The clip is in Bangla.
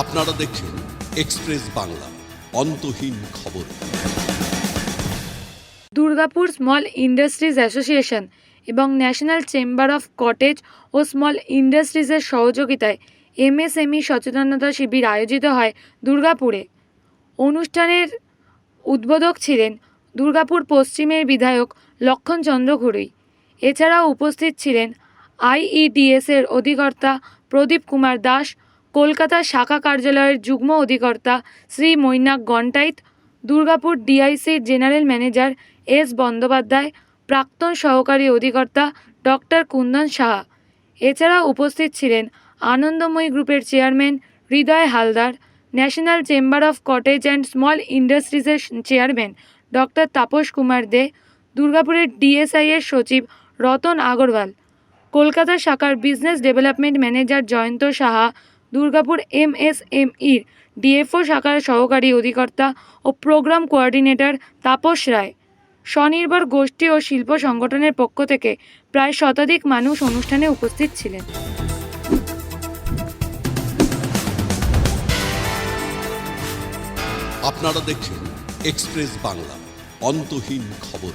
আপনারা দেখছেন এক্সপ্রেস বাংলা, অন্তহীন খবর। দুর্গাপুর স্মল ইন্ডাস্ট্রিজ অ্যাসোসিয়েশন এবং ন্যাশনাল চেম্বার অফ কটেজ ও স্মল ইন্ডাস্ট্রিজের সহযোগিতায় এমএসএমই সচেতনতা শিবির আয়োজিত হয় দুর্গাপুরে। অনুষ্ঠানের উদ্বোধক ছিলেন দুর্গাপুর পশ্চিমের বিধায়ক লক্ষণচন্দ্র ঘুরুই। এছাড়াও উপস্থিত ছিলেন আইইডিএসের অধিকর্তা প্রদীপ কুমার দাস, কলকাতা শাখা কার্যালয়ের যুগ্ম অধিকর্তা শ্রী মৈনাক গন্টাইত, দুর্গাপুর ডিআইসির জেনারেল ম্যানেজার এস বন্দ্যোপাধ্যায়, প্রাক্তন সহকারী অধিকর্তা ডক্টর কুন্দন সাহা। এছাড়াও উপস্থিত ছিলেন আনন্দময়ী গ্রুপের chairman Hriday Haldar, national chamber of cottage and small ইন্ডাস্ট্রিজের চেয়ারম্যান ডক্টর তাপস কুমার দে, দুর্গাপুরের ডিএসআইয়ের সচিব রতন আগরওয়াল, কলকাতা শাখার business development manager Jayanta Saha, দুর্গাপুর এমএসএমইর ডিএফও শাখার সহকারী অধিকর্তা ও প্রোগ্রাম কোঅর্ডিনেটর তাপস রায়। স্বনির্ভর গোষ্ঠী ও শিল্প সংগঠনের পক্ষ থেকে প্রায় শতাধিক মানুষ অনুষ্ঠানে উপস্থিত ছিলেন। আপনারা দেখছেন এক্সপ্রেস বাংলা, অন্তহীন খবর।